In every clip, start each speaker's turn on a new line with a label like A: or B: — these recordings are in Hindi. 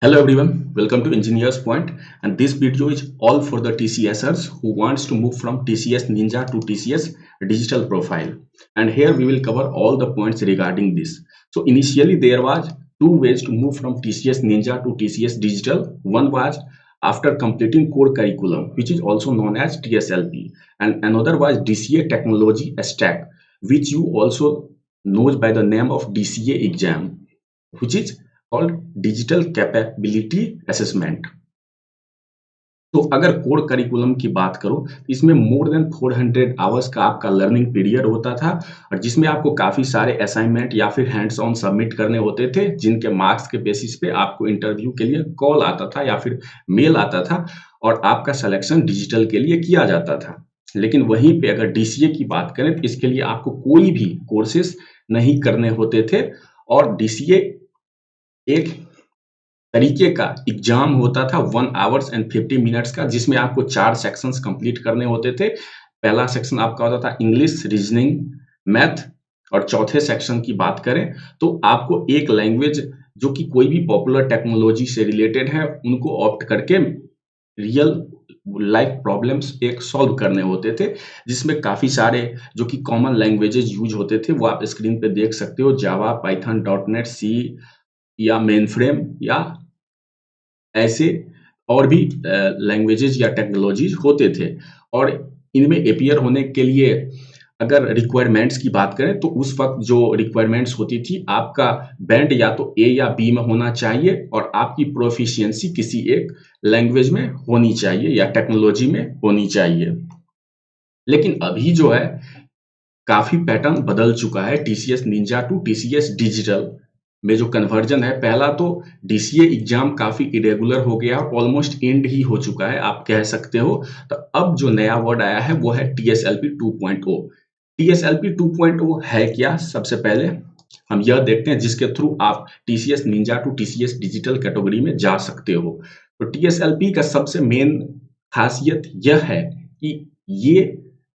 A: Hello everyone, welcome to Engineers Point, and this video is all for the TCSers who wants to move from TCS Ninja to TCS Digital Profile. And here we will cover all the points regarding this. So initially there was two ways to move from TCS Ninja to TCS Digital. One was after completing core curriculum, which is also known as TSLP, and another was DCA Technology Stack, which you also knows by the name of DCA exam, which is called digital capability assessment. तो अगर कोर करिकुलम की बात करो, इसमें मोर देन 400 आवर्स का आपका लर्निंग पीरियड होता था और जिसमें आपको काफी सारे असाइनमेंट या फिर हैंड्स ऑन सबमिट करने होते थे, जिनके मार्क्स के बेसिस पे आपको इंटरव्यू के लिए कॉल आता था या फिर मेल आता था और आपका सिलेक्शन डिजिटल के लिए किया जाता था। लेकिन वहीं पे अगर डीसीए की बात करें तो इसके लिए आपको कोई भी कोर्सेस नहीं करने होते थे और डीसीए एक तरीके का एग्जाम होता था 1 आवर्स एंड 50 मिनट्स का, जिसमें आपको 4 सेक्शंस कंप्लीट करने होते थे। पहला सेक्शन आपका होता था इंग्लिश, रीजनिंग, मैथ और चौथे सेक्शन की बात करें तो आपको एक लैंग्वेज जो कि कोई भी पॉपुलर टेक्नोलॉजी से रिलेटेड है उनको ऑप्ट करके रियल लाइफ प्रॉब्लम्स एक सॉल्व करने होते थे, जिसमें काफी सारे जो कि कॉमन लैंग्वेजेस यूज होते थे वो आप स्क्रीन पे देख सकते हो। जावा, पाइथन, डॉटनेट, सी या मेन फ्रेम या ऐसे और भी लैंग्वेजेज या टेक्नोलॉजीज होते थे। और इनमें अपियर होने के लिए अगर रिक्वायरमेंट्स की बात करें तो उस वक्त जो रिक्वायरमेंट्स होती थी, आपका बैंड या तो ए या बी में होना चाहिए और आपकी प्रोफिशिएंसी किसी एक लैंग्वेज में होनी चाहिए या टेक्नोलॉजी में होनी चाहिए। लेकिन अभी जो है काफी पैटर्न बदल चुका है। TCS ninja to TCS digital में जो कन्वर्जन है, पहला तो डीसीए एग्जाम काफी इरेगुलर हो गया, ऑलमोस्ट एंड ही हो चुका है आप कह सकते हो। तो अब जो नया वर्ड आया है वो है टीएसएलपी 2.0। टीएसएलपी 2.0 है क्या, सबसे पहले हम यह देखते हैं जिसके थ्रू आप TCS ninja to TCS digital category में जा सकते हो। तो टीएसएलपी का सबसे मेन खासियत यह है कि ये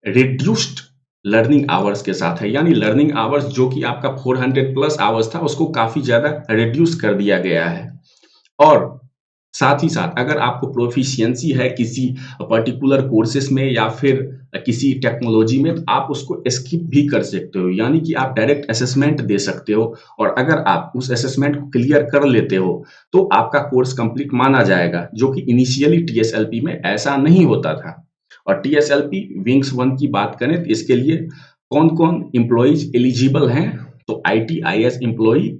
A: रिड्यूस्ड लर्निंग आवर्स के साथ है, यानी लर्निंग आवर्स जो कि आपका 400 प्लस आवर्स था उसको काफी ज्यादा रिड्यूस कर दिया गया है। और साथ ही साथ अगर आपको प्रोफिशिएंसी है किसी पर्टिकुलर कोर्सेस में या फिर किसी टेक्नोलॉजी में तो आप उसको स्किप भी कर सकते हो, यानी कि आप डायरेक्ट असेसमेंट दे सकते हो और अगर आप उस असेसमेंट को क्लियर कर लेते हो तो आपका कोर्स कंप्लीट माना जाएगा, जो कि इनिशियली टीएसएलपी में ऐसा नहीं होता था। और टीएसएलपी विंग्स 1 की बात करें तो इसके लिए कौन कौन एम्प्लॉइज एलिजिबल हैं, तो आईटीआईएस एम्प्लॉई,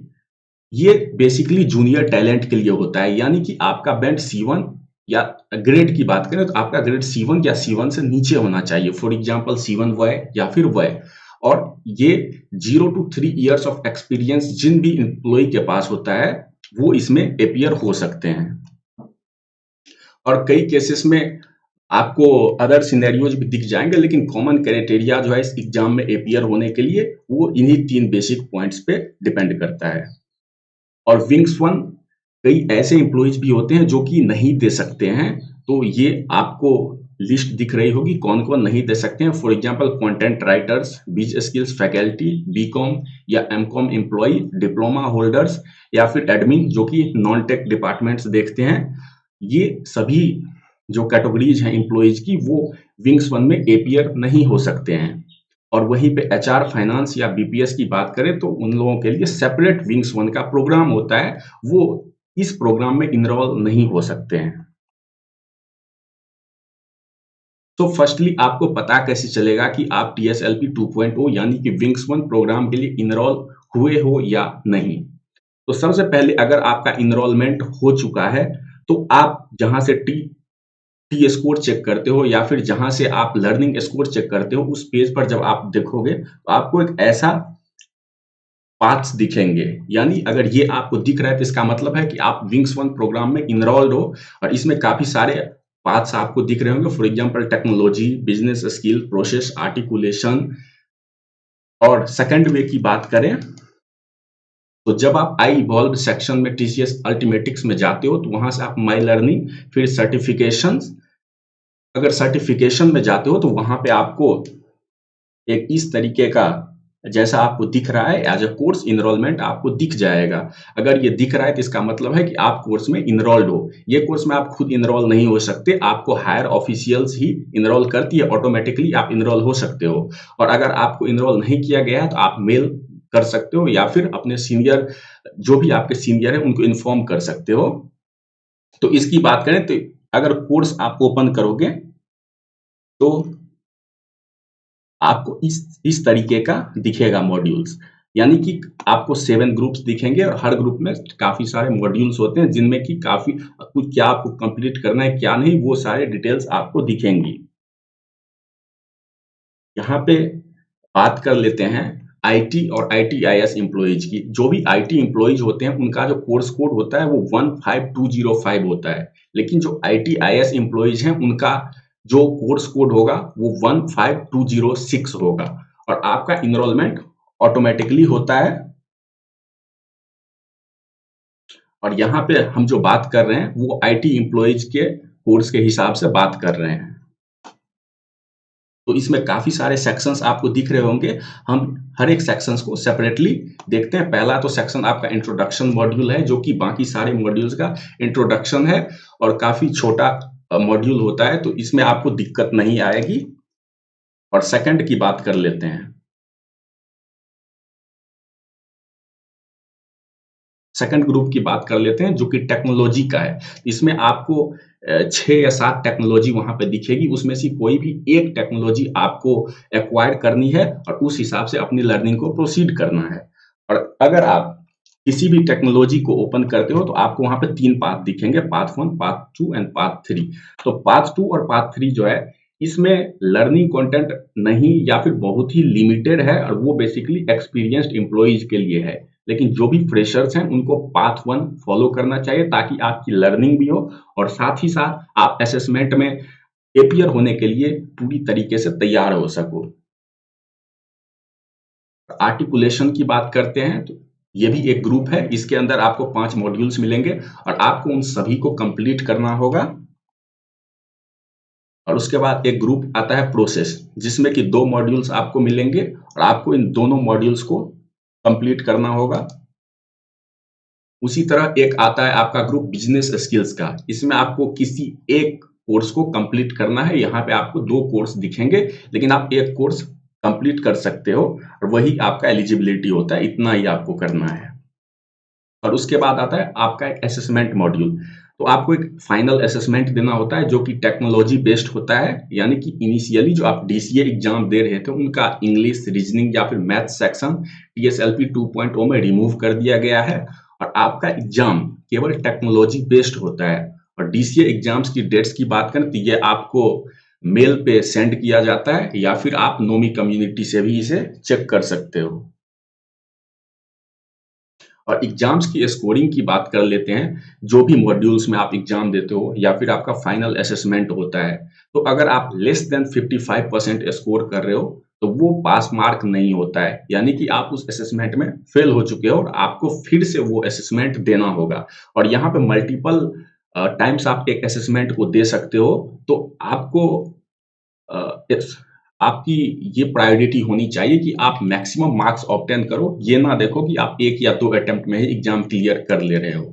A: ये बेसिकली जूनियर टैलेंट के लिए होता है, यानी कि आपका बैंड C1 या ग्रेड की बात करें तो आपका ग्रेड C1 या C1 से नीचे होना चाहिए, फॉर एग्जांपल C1 वय या फिर वय। और ये 0 to 3 इयर्स ऑफ एक्सपीरियंस जिन भी एम्प्लॉय के पास होता है वो इसमें अपियर हो सकते हैं। और कई केसेस में आपको अदर सिनेरियोज भी दिख जाएंगे, लेकिन कॉमन क्राइटेरिया जो है इस एग्जाम में अपियर होने के लिए वो इन्हीं 3 बेसिक पॉइंट्स पे डिपेंड करता है। और विंग्स 1 कई ऐसे एम्प्लॉइज भी होते हैं जो कि नहीं दे सकते हैं, तो ये आपको लिस्ट दिख रही होगी कौन कौन नहीं दे सकते हैं। फॉर एग्जांपल कंटेंट राइटर्स, बीज स्किल्स फैकल्टी, बीकॉम या एमकॉम एम्प्लॉय, डिप्लोमा होल्डर्स या फिर एडमिन जो कि नॉन टेक डिपार्टमेंट्स देखते हैं। ये सभी जो कैटेगरीज हैं एम्प्लॉइज की वो विंग्स 1 में अपियर नहीं हो सकते हैं। और वहीं पे एचआर, फाइनेंस या बीपीएस की बात करें तो उन लोगों के लिए सेपरेट विंग्स 1 का प्रोग्राम होता है, वो इस प्रोग्राम में इनरोल नहीं हो सकते हैं। तो फर्स्टली आपको पता कैसे चलेगा कि आप टीएसएलपी 2.0 यानी कि विंग्स 1 प्रोग्राम के लिए इनरोल हुए हो या नहीं। तो सबसे पहले अगर आपका इनरोलमेंट हो चुका है तो आप जहां से टी स्कोर चेक करते हो या फिर जहां से आप लर्निंग स्कोर चेक करते हो, उस पेज पर जब आप देखोगे तो आपको एक ऐसा पाथ्स दिखेंगे, यानी अगर ये आपको दिख रहा है तो इसका मतलब है कि आप विंग्स 1 प्रोग्राम में इनरोल्ड हो। और इसमें काफी सारे पाथ्स आपको दिख रहे होंगे, for example technology, business skill, process, articulation. और सेकंड वे की बात करें तो जब आप आई इवॉल्व सेक्शन में टीसीएस अल्टीमेटिक्स में जाते हो तो वहां से आप माई लर्निंग, फिर सर्टिफिकेशन, अगर सर्टिफिकेशन में जाते हो तो वहां पे आपको एक इस तरीके का जैसा आपको दिख रहा है एज अ कोर्स इनरोलमेंट आपको दिख जाएगा। अगर ये दिख रहा है तो इसका मतलब है कि आप कोर्स में इनरोल्ड हो। ये कोर्स में आप खुद इनरोल नहीं हो सकते, आपको हायर ऑफिशियल्स ही इनरोल करती है, ऑटोमेटिकली आप इनरोल हो सकते हो। और अगर आपको इनरोल नहीं किया गया है तो आप मेल कर सकते हो या फिर अपने सीनियर, जो भी आपके सीनियर है उनको इन्फॉर्म कर सकते हो। तो इसकी बात करें तो अगर कोर्स आप ओपन करोगे तो आपको इस तरीके का दिखेगा मॉड्यूल्स, यानी कि आपको 7 ग्रुप्स दिखेंगे और हर ग्रुप में काफी सारे मॉड्यूल्स होते हैं जिनमें कि काफी कुछ क्या आपको कंप्लीट करना है क्या नहीं वो सारे डिटेल्स आपको दिखेंगी। यहाँ पे बात कर लेते हैं आईटी और आईटीआईएस एम्प्लॉइज की। जो भी आईटी एम्प्लॉइज होते हैं उनका जो कोर्स कोड होता है वो 15205 होता है, लेकिन जो आईटीआईएस एम्प्लॉइज हैं उनका जो कोर्स कोड होगा वो 15206 होगा। और आपका इनरोलमेंट ऑटोमेटिकली होता है। और यहाँ पे हम जो बात कर रहे हैं वो आईटी एम्प्लॉइज के कोर्स के हिसाब से बात कर रहे हैं। तो इसमें काफी सारे सेक्शंस आपको दिख रहे होंगे। हम हर एक सेक्शंस को सेपरेटली देखते हैं। पहला तो सेक्शन आपका इंट्रोडक्शन मॉड्यूल है, जो कि बाकी सारे मॉड्यूल्स का इंट्रोडक्शन है और काफी छोटा मॉड्यूल होता है, तो इसमें आपको दिक्कत नहीं आएगी। और सेकंड की बात कर लेते हैं। सेकंड ग्रुप की बात कर लेते हैं जो कि टेक्नोलॉजी का है। इसमें आपको 6 या 7 टेक्नोलॉजी वहां पे दिखेगी, उसमें से कोई भी एक टेक्नोलॉजी आपको एक्वायर करनी है और उस हिसाब से अपनी लर्निंग को प्रोसीड करना है। और अगर आप किसी भी टेक्नोलॉजी को ओपन करते हो तो आपको वहां पे 3 पाथ दिखेंगे, पाथ 1, पाथ 2 एंड पाथ 3। तो पाथ 2 और पाथ 3 जो है इसमें लर्निंग कंटेंट नहीं या फिर बहुत ही लिमिटेड है और वो बेसिकली एक्सपीरियंस्ड एम्प्लॉइज के लिए है। लेकिन जो भी फ्रेशर्स हैं उनको पाथ 1 फॉलो करना चाहिए ताकि आपकी लर्निंग भी हो और साथ ही साथ आप असेसमेंट में एपियर होने के लिए पूरी तरीके से तैयार हो सको। आर्टिकुलेशन की बात करते हैं तो ये भी एक ग्रुप है। इसके अंदर आपको 5 मॉड्यूल्स मिलेंगे और आपको उन सभी को कंप्लीट करना होगा। और उसके बाद एक ग्रुप आता है प्रोसेस, जिसमें कि 2 मॉड्यूल्स आपको मिलेंगे और आपको इन दोनों मॉड्यूल्स को कंप्लीट करना होगा। उसी तरह एक आता है आपका ग्रुप बिजनेस स्किल्स का। इसमें आपको किसी एक कोर्स को कंप्लीट करना है। यहाँ पे आपको 2 कोर्स दिखेंगे, लेकिन आप एक कोर्स कंप्लीट कर सकते हो और वही आपका एलिजिबिलिटी होता है, इतना ही आपको करना है। और उसके बाद आता है आपका एक असेसमेंट मॉड्यूल। तो आपको एक फाइनल असेसमेंट देना होता है जो कि टेक्नोलॉजी बेस्ड होता है, यानी कि इनिशियली जो आप डीसीए एग्जाम दे रहे थे उनका इंग्लिश, रीजनिंग या फिर मैथ सेक्शन टीएसएलपी 2.0 में रिमूव कर दिया गया है और आपका एग्जाम केवल टेक्नोलॉजी बेस्ड होता है। और डीसीए एग्जाम्स की डेट्स की बात करें तो ये आपको मेल पे सेंड किया जाता है या फिर आप नोमी कम्युनिटी से भी इसे चेक कर सकते हो। और एग्जाम्स की स्कोरिंग की बात कर लेते हैं। जो भी मॉड्यूल्स में आप एग्जाम देते हो या फिर आपका फाइनल असेसमेंट होता है, तो अगर आप लेस देन 55% स्कोर कर रहे हो तो वो पास मार्क नहीं होता है, यानी कि आप उस असेसमेंट में फेल हो चुके हो और आपको फिर से वो असेसमेंट देना होगा। और यहाँ पे मल्टीपल टाइम्स आप एक असेसमेंट को दे सकते हो। तो आपको आपकी ये प्रायोरिटी होनी चाहिए कि आप मैक्सिमम मार्क्स ऑब्टेन करो, ये ना देखो कि आप 1 या 2 अटेम्प्ट में ही एग्जाम क्लियर कर ले रहे हो।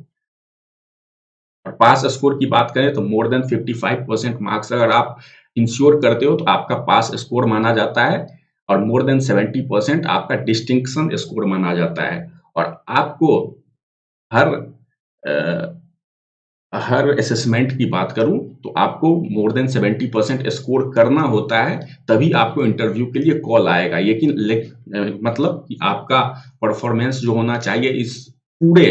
A: और पास स्कोर की बात करें तो मोर देन 55% मार्क्स अगर आप इंश्योर करते हो तो आपका पास स्कोर माना जाता है और मोर देन 70% आपका डिस्टिंक्शन स्कोर माना जाता है। और आपको हर हर असेसमेंट की बात करूं तो आपको मोर देन 70% स्कोर करना होता है, तभी आपको इंटरव्यू के लिए कॉल आएगा। मतलब कि आपका परफॉर्मेंस जो होना चाहिए इस पूरे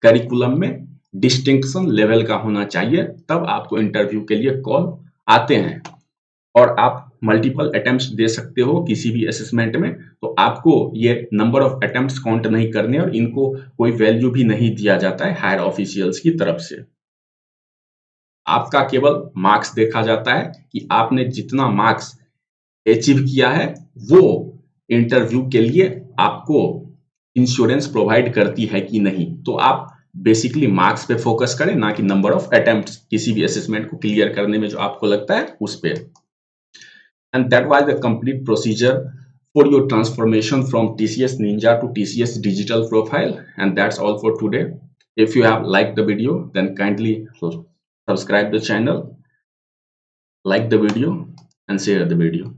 A: करिकुलम में डिस्टिंक्शन लेवल का होना चाहिए, तब आपको इंटरव्यू के लिए कॉल आते हैं। और आप मल्टीपल अटेम्प्ट्स दे सकते हो किसी भी असेसमेंट में, तो आपको ये नंबर ऑफ अटेम्प्ट्स काउंट नहीं करने और इनको कोई वैल्यू भी नहीं दिया जाता है हायर ऑफिशियल्स की तरफ से। आपका केवल मार्क्स देखा जाता है कि आपने जितना मार्क्स अचीव किया है वो इंटरव्यू के लिए आपको इंश्योरेंस प्रोवाइड करती है कि नहीं। तो आप बेसिकली मार्क्स पे फोकस करें, ना कि नंबर ऑफ अटेम्प्ट्स किसी भी असेसमेंट को क्लियर करने में जो आपको लगता है उस पे। And that was the complete procedure for your transformation from TCS Ninja to TCS Digital Profile. And that's all for today. If you have liked the video, then kindly subscribe the channel, like the video, and share the video.